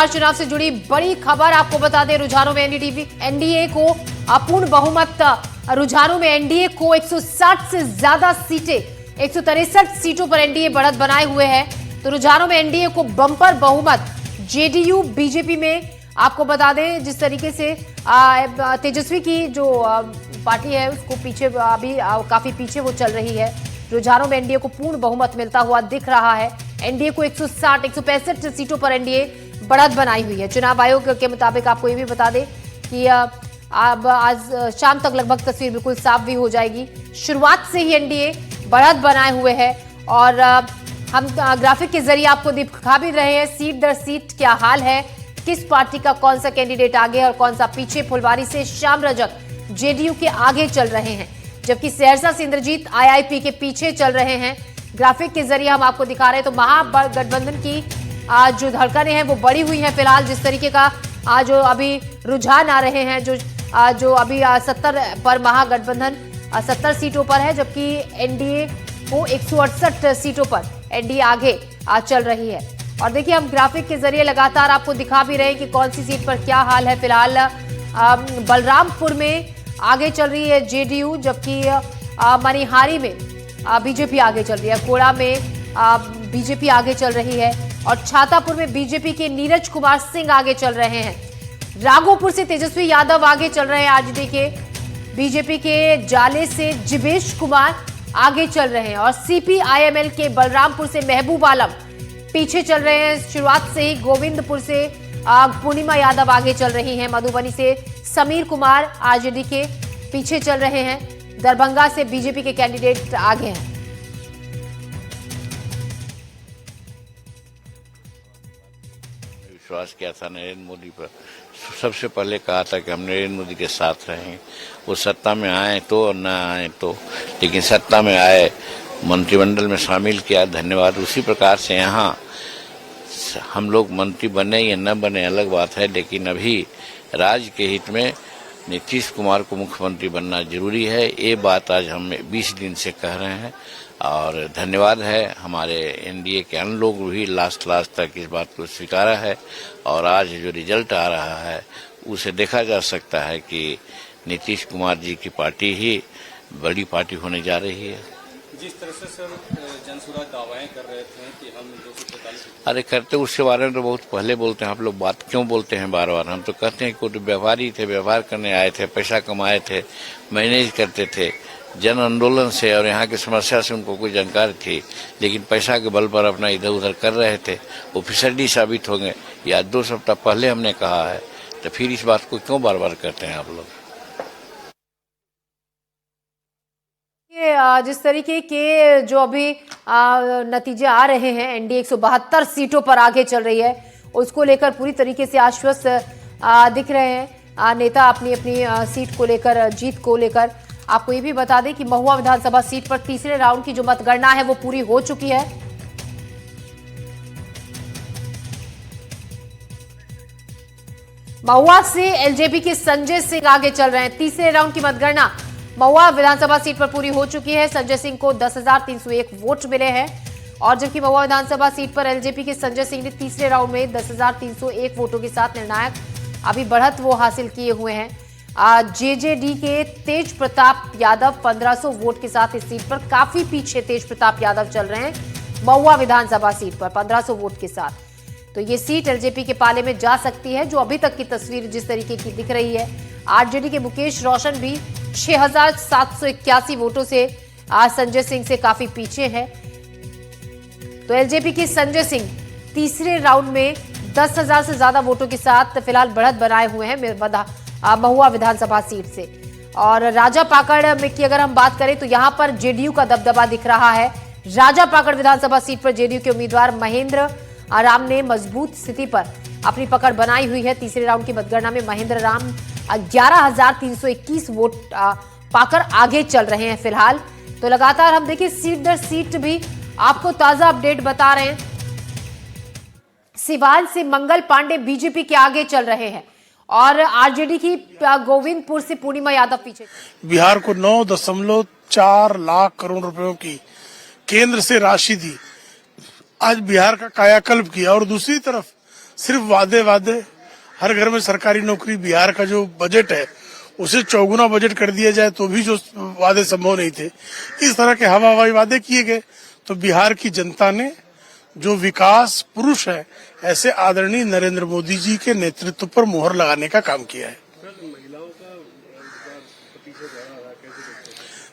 चुनाव से जुड़ी बड़ी खबर आपको बता दें, रुझानों में एनडीए को अपूर्ण बहुमत, रुझानों में एनडीए को 160 से ज्यादा सीटें, 163 सीटों पर एनडीए बढ़त बनाए हुए है। तो रुझानों में एनडीए को बंपर बहुमत, जेडीयू बीजेपी में आपको बता दें जिस तरीके से तेजस्वी की जो पार्टी है उसको पीछे अभी काफी पीछे वो चल रही है। रुझानों में एनडीए को पूर्ण बहुमत मिलता हुआ दिख रहा है। एनडीए को 160 165 सीटों पर एनडीए बढ़त बनाई हुई है। चुनाव आयोग के मुताबिक आपको ये भी बता दें कि अब आज शाम तक लगभग तस्वीर बिल्कुल साफ भी हो जाएगी। शुरुआत से ही एनडीए बढ़त बनाए हुए है और हम ग्राफिक के जरिए आपको दिखा भी रहे हैं सीट दर सीट क्या हाल है, किस पार्टी का कौन सा कैंडिडेट आगे और कौन सा पीछे। फुलवारी से श्याम रजक जेडीयू के आगे चल रहे हैं, जबकि सहरसा से इंद्रजीत आईआईपी के पीछे चल रहे हैं। ग्राफिक के जरिए हम आपको दिखा रहे हैं। तो महागठबंधन की आज जो धड़कनें हैं वो बढ़ी हुई हैं फिलहाल। जिस तरीके का आज जो अभी रुझान आ रहे हैं, जो अभी 70 पर महागठबंधन 70 सीटों पर है, जबकि एनडीए को 168 सीटों पर एनडीए आगे चल रही है। और देखिए हम ग्राफिक के जरिए लगातार आपको दिखा भी रहे हैं कि कौन सी सीट पर क्या हाल है। फिलहाल बलरामपुर में आगे चल रही है जेडीयू, जबकि मनिहारी में बीजेपी आगे चल रही है। कोड़ा में बीजेपी आगे चल रही है और छातापुर में बीजेपी के नीरज कुमार सिंह आगे चल रहे हैं। राघोपुर से तेजस्वी यादव आगे चल रहे हैं आरजेडी के। बीजेपी के जाले से जिवेश कुमार आगे चल रहे हैं और सीपीआईएमएल के बलरामपुर से महबूब आलम पीछे चल रहे हैं। शुरुआत से ही गोविंदपुर से पूर्णिमा यादव आगे चल रही हैं। मधुबनी से समीर कुमार आरजेडी के पीछे चल रहे हैं। दरभंगा से बीजेपी के कैंडिडेट आगे हैं। विश्वास किया था नरेंद्र मोदी पर, सबसे पहले कहा था कि हम नरेंद्र मोदी के साथ रहें। वो सत्ता में आए तो और ना आए तो, लेकिन सत्ता में आए, मंत्रिमंडल में शामिल किया, धन्यवाद। उसी प्रकार से यहाँ हम लोग मंत्री बने या न बने अलग बात है, लेकिन अभी राज्य के हित में नीतीश कुमार को मुख्यमंत्री बनना जरूरी है। ये बात आज हम 20 दिन से कह रहे हैं और धन्यवाद है हमारे एनडीए के अन्य लोग भी लास्ट तक इस बात को स्वीकारा है। और आज जो रिजल्ट आ रहा है उसे देखा जा सकता है कि नीतीश कुमार जी की पार्टी ही बड़ी पार्टी होने जा रही है। जिस तरह से सर जनसुराज दावाएं कर रहे थे कि हम 245, अरे करते उसके बारे में तो बहुत पहले बोलते हैं। आप लोग बात क्यों बोलते हैं बार बार? हम तो कहते हैं कि व्यापारी थे, व्यवहार करने आए थे, पैसा कमाए थे, मैनेज करते थे जन आंदोलन से और यहाँ की समस्या से उनको कोई जानकारी थी, लेकिन पैसा के बल पर अपना इधर उधर कर रहे थे। वो फिसड्डी साबित हो गए। या 2 सप्ताह पहले हमने कहा है, तो फिर इस बात को क्यों बार बार करते हैं आप लोग? जिस तरीके के जो अभी नतीजे आ रहे हैं, एनडीए 172 सीटों पर आगे चल रही है, उसको लेकर पूरी तरीके से आश्वस्त दिख रहे हैं नेता अपनी सीट को लेकर, जीत को लेकर। आपको ये भी बता दें कि महुआ विधानसभा सीट पर तीसरे राउंड की जो मतगणना है वो पूरी हो चुकी है। महुआ से एलजेपी के संजय सिंह आगे चल रहे हैं। तीसरे राउंड की मतगणना महुआ विधानसभा सीट पर पूरी हो चुकी है। संजय सिंह को 10,301 वोट मिले हैं और जबकि महुआ विधानसभा सीट पर एलजेपी के संजय सिंह ने तीसरे राउंड में 10,301 वोटों के साथ निर्णायक अभी बढ़त वो हासिल किए हुए हैं। जेजेडी के तेज प्रताप यादव 1500 वोट के साथ इस सीट पर काफी पीछे तेज प्रताप यादव चल रहे हैं महुआ विधानसभा सीट पर 1500 वोट के साथ। तो ये सीट एलजेपी के पाले में जा सकती है, जो अभी तक की तस्वीर जिस तरीके की दिख रही है। आरजेडी के मुकेश रोशन भी 6,781 वोटों से आज संजय सिंह से काफी पीछे है। तो एलजेपी के संजय सिंह तीसरे राउंड में 10,000 से ज्यादा वोटों के साथ फिलहाल बढ़त बनाए हुए हैं महुआ विधानसभा सीट से। और राजा पाकड़ में की अगर हम बात करें तो यहां पर जेडीयू का दबदबा दिख रहा है। राजा पाकड़ विधानसभा सीट पर जेडीयू के उम्मीदवार महेंद्र राम ने मजबूत स्थिति पर अपनी पकड़ बनाई हुई है। तीसरे राउंड की मतगणना में महेंद्र राम 11,321 वोट पाकर आगे चल रहे हैं फिलहाल। तो लगातार हम देखिए सीट दर सीट भी आपको ताजा अपडेट बता रहे हैं। सिवान से मंगल पांडे बीजेपी के आगे चल रहे हैं और आरजेडी की गोविंदपुर से पूर्णिमा यादव पीछे। बिहार को 9.4 लाख करोड़ रुपयों की केंद्र से राशि दी, आज बिहार का कायाकल्प किया। और दूसरी तरफ सिर्फ वादे वादे, हर घर में सरकारी नौकरी, बिहार का जो बजट है उसे चौगुना बजट कर दिया जाए तो भी जो वादे संभव नहीं थे, इस तरह के हवाई वादे किए गए। तो बिहार की जनता ने जो विकास पुरुष है ऐसे आदरणीय नरेंद्र मोदी जी के नेतृत्व पर मुहर लगाने का काम किया है।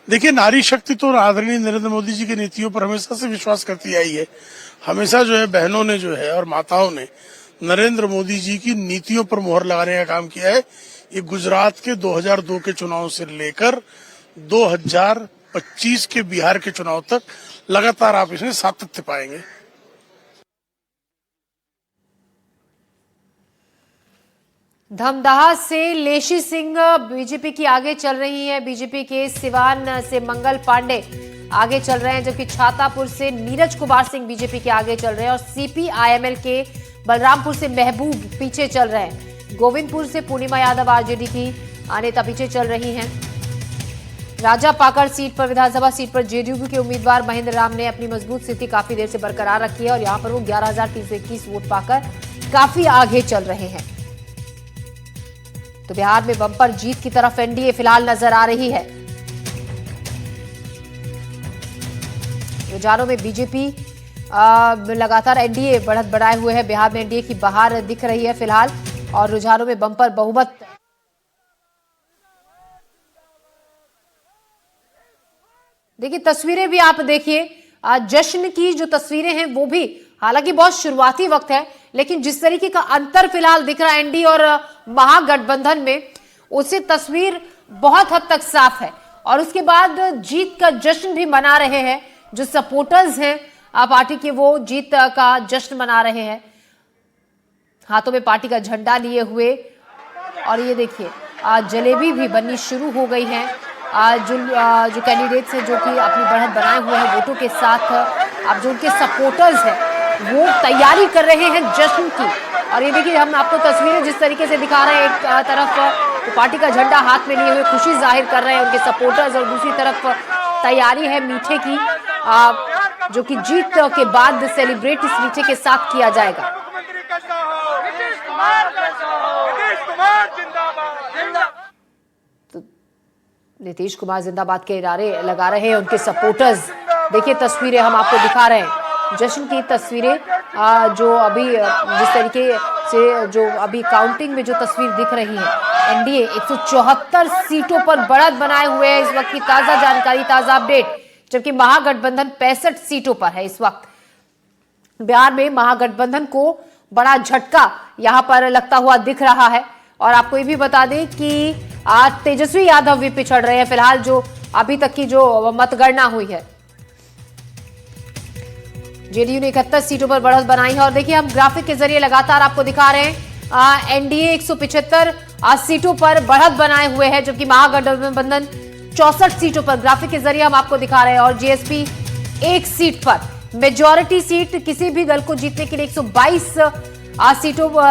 देखिए, नारी शक्ति तो आदरणीय नरेंद्र मोदी जी की नीतियों पर हमेशा से विश्वास करती आई है। हमेशा जो है बहनों ने जो है और माताओं ने नरेंद्र मोदी जी की नीतियों पर मुहर लगाने का काम किया है। ये गुजरात के 2002 के चुनाव से लेकर 2025 के बिहार के चुनाव तक लगातार आप इसमें सातत्य पाएंगे। धमदाहा से लेशी सिंह बीजेपी की आगे चल रही है। बीजेपी के सिवान से मंगल पांडे आगे चल रहे हैं, जबकि छातापुर से नीरज कुमार सिंह बीजेपी के आगे चल रहे हैं और सीपीआईएमएल के बलरामपुर से महबूब पीछे चल रहे हैं। गोविंदपुर से पूर्णिमा यादव आरजेडी की नेता पीछे चल रही हैं। राजा पाकड़ सीट पर, विधानसभा सीट पर जेडीयू के उम्मीदवार महेंद्र राम ने अपनी मजबूत स्थिति काफी देर से बरकरार रखी है और यहां पर वो 11,321 वोट पाकर काफी आगे चल रहे हैं। तो बिहार में बम्पर जीत की तरफ एनडीए फिलहाल नजर आ रही है। रुझानों में बीजेपी लगातार एनडीए बढ़त बढ़ाए हुए है। बिहार में एनडीए की बहार दिख रही है फिलहाल और रुझानों में बम्पर बहुमत। देखिए, तस्वीरें भी आप देखिए, जश्न की जो तस्वीरें हैं वो भी, हालांकि बहुत शुरुआती वक्त है, लेकिन जिस तरीके का अंतर फिलहाल दिख रहा है एनडीए और महागठबंधन में, उससे तस्वीर बहुत हद तक साफ है। और उसके बाद जीत का जश्न भी मना रहे हैं जो सपोर्टर्स हैं पार्टी के, वो जीत का जश्न मना रहे हैं हाथों में पार्टी का झंडा लिए हुए। और ये देखिए, जलेबी भी बननी शुरू हो गई है। जो कैंडिडेट्स हैं जो कि अपनी बढ़त बनाए हुए हैं वोटों के साथ, अब जो उनके सपोर्टर्स हैं वो तैयारी कर रहे हैं जश्न की। और ये देखिए, हम आपको तस्वीरें जिस तरीके से दिखा रहे हैं, एक तरफ तो पार्टी का झंडा हाथ में लिए हुए खुशी जाहिर कर रहे हैं उनके सपोर्टर्स, और दूसरी तरफ तैयारी है मीठे की, जो कि जीत के बाद सेलिब्रेट इस मीठे के साथ किया जाएगा। तो नीतीश कुमार जिंदाबाद के नारे लगा रहे हैं उनके सपोर्टर्स। देखिए, तस्वीरें हम आपको दिखा रहे हैं, जश्न की तस्वीरें, जो अभी जिस तरीके से जो अभी काउंटिंग में जो तस्वीर दिख रही है, एनडीए 174 सीटों पर बढ़त बनाए हुए है। इस वक्त की ताजा जानकारी, ताजा अपडेट, जबकि महागठबंधन 65 सीटों पर है इस वक्त। बिहार में महागठबंधन को बड़ा झटका यहां पर लगता हुआ दिख रहा है। और आपको ये भी बता दें कि आज तेजस्वी यादव भी पिछड़ रहे हैं फिलहाल, जो अभी तक की जो मतगणना हुई है। जेडीयू ने 71 सीटों पर बढ़त बनाई है। और देखिए, हम ग्राफिक के जरिए लगातार आपको दिखा रहे हैं, एनडीए 175 सीटों पर बढ़त बनाए हुए है, जबकि महागठबंधन 64 सीटों पर, ग्राफिक के जरिए हम आपको दिखा रहे हैं। और जेएसपी 1 सीट पर, मेजॉरिटी सीट किसी भी दल को जीतने के लिए 122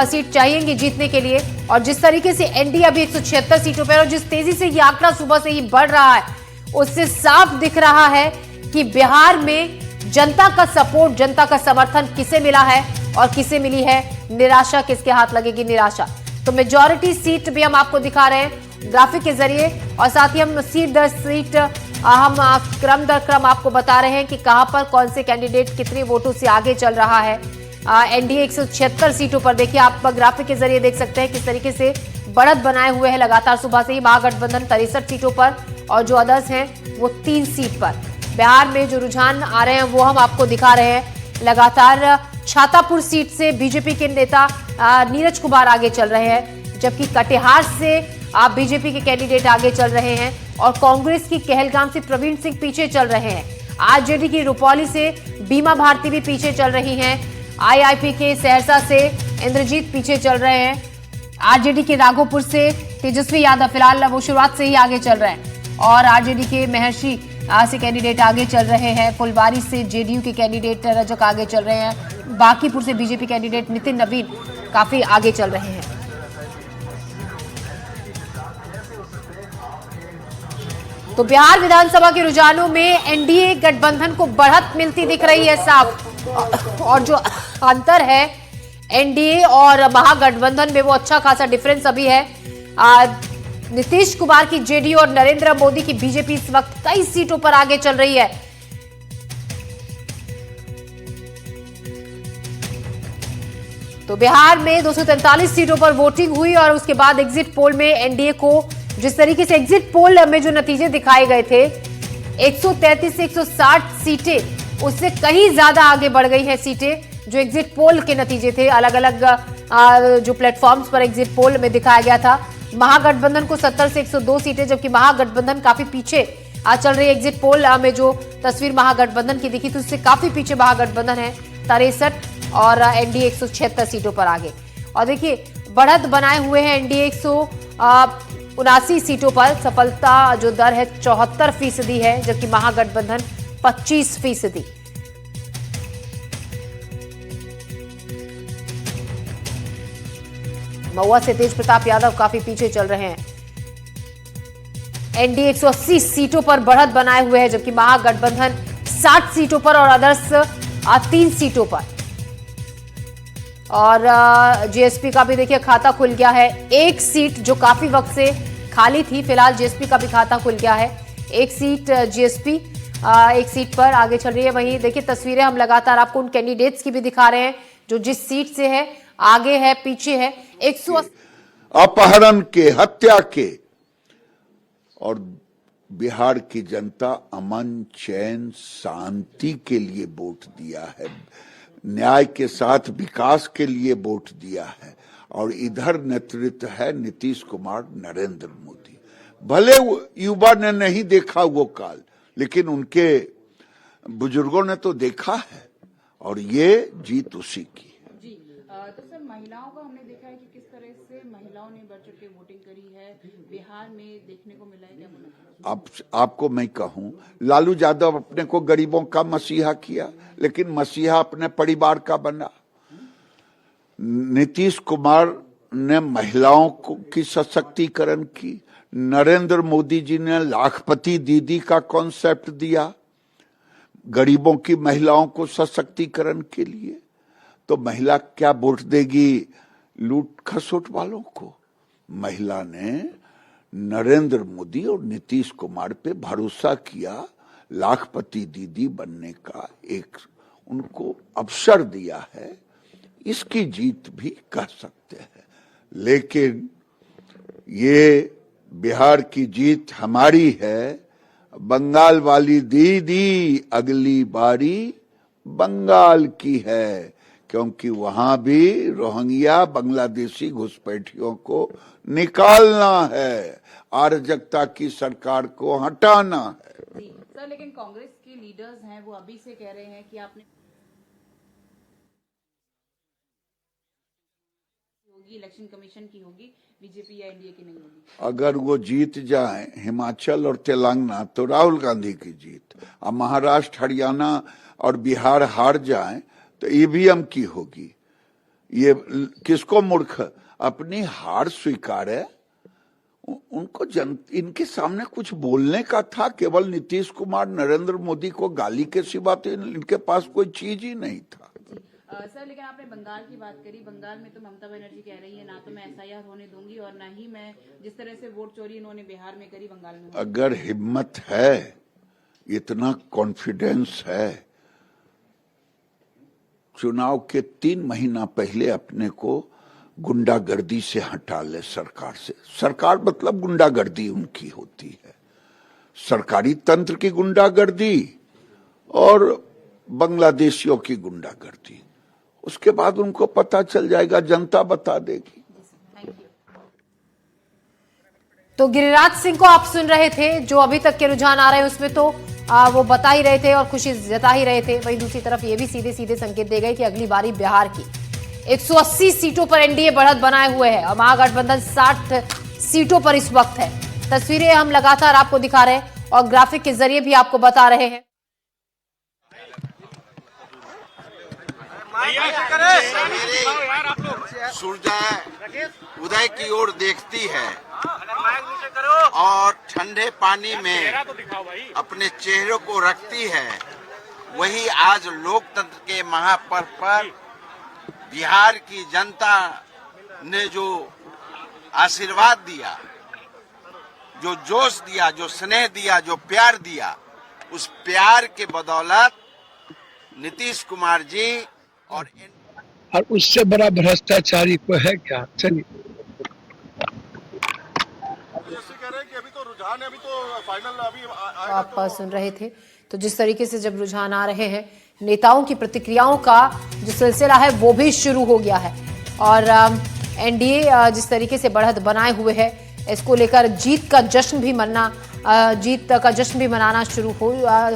सीट चाहिए जीतने के लिए। और जिस तरीके से एनडीए अभी 176 सीटों पर, और जिस तेजी से ये आंकड़ा सुबह से ही बढ़ रहा है, उससे साफ दिख रहा है कि बिहार में जनता का सपोर्ट, जनता का समर्थन किसे मिला है और किसे मिली है निराशा, किसके हाथ लगेगी निराशा। तो मेजॉरिटी सीट भी हम आपको दिखा रहे हैं ग्राफिक के जरिए, और साथ ही हम सीट दर सीट हम क्रम दर क्रम आपको बता रहे हैं कि कहां पर कौन से कैंडिडेट कितने वोटों से आगे चल रहा है। एनडीए 176 सीटों पर, देखिए आप ग्राफिक के जरिए देख सकते हैं किस तरीके से बढ़त बनाए हुए हैं लगातार सुबह से ही। महागठबंधन 63 सीटों पर और जो अदर्स हैं वो 3 सीट पर। बिहार में जो रुझान आ रहे हैं वो हम आपको दिखा रहे हैं लगातार। छातापुर सीट से बीजेपी के नेता नीरज कुमार आगे चल रहे हैं, जबकि कटिहार से आप बीजेपी के कैंडिडेट आगे चल रहे हैं और कांग्रेस की कहलगाम से प्रवीण सिंह पीछे चल रहे हैं। आरजेडी की रुपौली से बीमा भारती भी पीछे चल रही हैं। आईआईपी के सहरसा से इंद्रजीत पीछे चल रहे हैं। आरजेडी के राघोपुर से तेजस्वी यादव फिलहाल वो शुरुआत से ही आगे चल रहे हैं और आरजेडी के महर्षि से कैंडिडेट आगे चल रहे हैं। फुलबारी से जेडीयू के कैंडिडेट रजक आगे चल रहे हैं। बांकीपुर से बीजेपी कैंडिडेट नितिन नवीन काफी आगे चल रहे हैं। तो बिहार विधानसभा के रुझानों में एनडीए गठबंधन को बढ़त मिलती दिख रही है साफ, और जो अंतर है एनडीए और महागठबंधन में वो अच्छा खासा डिफरेंस अभी है। नीतीश कुमार की जेडीयू और नरेंद्र मोदी की बीजेपी इस वक्त कई सीटों पर आगे चल रही है। तो बिहार में 243 सीटों पर वोटिंग हुई और उसके बाद एग्जिट पोल में एनडीए को जिस तरीके से एग्जिट पोल में जो नतीजे दिखाए गए थे 133 से 160 सीटें, उससे कहीं ज्यादा आगे बढ़ गई है सीटें जो एग्जिट पोल के नतीजे थे। अलग अलग जो प्लेटफॉर्म्स पर एग्जिट पोल में दिखाया गया था। महागठबंधन को 70 से 102 सीटें, जबकि महागठबंधन काफी पीछे चल रही है। एग्जिट पोल में जो तस्वीर महागठबंधन की दिखी थी उससे काफी पीछे महागठबंधन है 63 और एनडीए 176 सीटों पर आगे। और देखिए बढ़त बनाए हुए हैं एनडीए 179 सीटों पर, सफलता जो दर है 74% है, जबकि महागठबंधन 25%। महुआ से तेज प्रताप यादव काफी पीछे चल रहे हैं। एनडीए 180 सीटों पर बढ़त बनाए हुए है, जबकि महागठबंधन 60 सीटों पर और अदर्स 3 सीटों पर। और जीएसपी का भी देखिए खाता खुल गया है। एक सीट जो काफी वक्त से खाली थी, फिलहाल जीएसपी का भी खाता खुल गया है। एक सीट जीएसपी एक सीट पर आगे चल रही है। वहीं देखिए तस्वीरें हम लगातार आपको उन कैंडिडेट्स की भी दिखा रहे हैं जो जिस सीट से है, आगे है, पीछे है। 180 अपहरण के, हत्या के, और बिहार की जनता अमन, चैन, शांति के लिए वोट दिया है, न्याय के साथ विकास के लिए वोट दिया है। और इधर नेतृत्व है नीतीश कुमार, नरेंद्र मोदी। भले युवा ने नहीं देखा वो काल, लेकिन उनके बुजुर्गों ने तो देखा है और ये जीत उसी की है। जी तो सर महिलाओं का हमने देखा है कि किस तरह से महिलाओं ने बढ़ चढ़ के वोटिंग करी है, बिहार में देखने को मिला है। क्या आपको मैं कहूं, लालू यादव अपने को गरीबों का मसीहा किया, लेकिन मसीहा अपने परिवार का बना। नीतीश कुमार ने महिलाओं की सशक्तिकरण की। नरेंद्र मोदी जी ने लाखपति दीदी का कॉन्सेप्ट दिया गरीबों की, महिलाओं को सशक्तिकरण के लिए। तो महिला क्या वोट देगी लूट खसोट वालों को? महिला ने नरेंद्र मोदी और नीतीश कुमार पे भरोसा किया, लाखपति दीदी बनने का एक उनको अवसर दिया है। इसकी जीत भी कह सकते हैं, लेकिन ये बिहार की जीत हमारी है। बंगाल वाली दीदी अगली बारी बंगाल की है, क्योंकि वहां भी रोहिंग्या बांग्लादेशी घुसपैठियों को निकालना है, अराजकता की सरकार को हटाना है। सर लेकिन कांग्रेस के लीडर्स हैं वो अभी से कह रहे हैं कि आपने होगी, इलेक्शन कमीशन की होगी, बीजेपी या एनडीए की नहीं होगी। अगर वो जीत जाए हिमाचल और तेलंगाना तो राहुल गांधी की जीत, और महाराष्ट्र, हरियाणा और बिहार हार जाए तो ईवीएम की होगी। ये किसको मूर्ख अपनी हार स्वीकारे? उनको इनके सामने कुछ बोलने का था, केवल नीतीश कुमार, नरेंद्र मोदी को गाली के सिवा तो इनके पास कोई चीज ही नहीं था। सर लेकिन आपने बंगाल की बात करी। बंगाल में तो ममता बनर्जी कह रही है ना तो मैं एसआईआर होने दूंगी और ना ही मैं जिस तरह से वोट चोरी इन्होंने बिहार में करी बंगाल में। अगर हिम्मत है, इतना कॉन्फिडेंस है, चुनाव के 3 महीना पहले अपने को गुंडागर्दी से हटा ले सरकार से। सरकार मतलब गुंडागर्दी उनकी होती है, सरकारी तंत्र की गुंडागर्दी और बांग्लादेशियों की गुंडागर्दी। उसके बाद उनको पता चल जाएगा, जनता बता देगी। तो गिरिराज सिंह को आप सुन रहे थे, जो अभी तक के रुझान आ रहे हैं उसमें तो वो बता ही रहे थे और खुशी जता ही रहे थे। वहीं दूसरी तरफ ये भी सीधे सीधे संकेत दे गए कि अगली बारी बिहार की 180 सीटों पर एनडीए बढ़त बनाए हुए है और महागठबंधन 60 सीटों पर इस वक्त है। तस्वीरें हम लगातार आपको दिखा रहे हैं और ग्राफिक के जरिए भी आपको बता रहे हैं। सूर्य उदय की ओर देखती है और ठंडे पानी में अपने चेहरे को रखती है। वही आज लोकतंत्र के महापर्व पर बिहार की जनता ने जो आशीर्वाद दिया, जो जोश दिया, जो स्नेह दिया, जो प्यार दिया, उस प्यार के बदौलत नीतीश कुमार जी और उससे बड़ा भ्रष्टाचारी को है क्या? चलिए, आप सुन रहे थे। तो जिस तरीके से जब रुझान आ रहे हैं, नेताओं की प्रतिक्रियाओं का जो सिलसिला है वो भी शुरू हो गया है और एनडीए जिस तरीके से बढ़त बनाए हुए है, इसको लेकर जीत का जश्न भी मनाना शुरू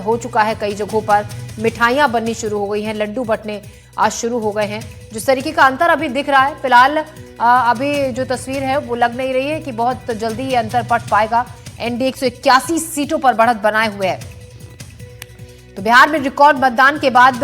हो चुका है। कई जगहों पर मिठाइयां बननी शुरू हो गई हैं, लड्डू बंटने आज शुरू हो गए हैं। जिस तरीके का अंतर अभी दिख रहा है, फिलहाल अभी जो तस्वीर है वो लग नहीं रही है कि बहुत जल्दी ये अंतर पट पाएगा। एनडीए 181 सीटों पर बढ़त बनाए हुए है। तो बिहार में रिकॉर्ड मतदान के बाद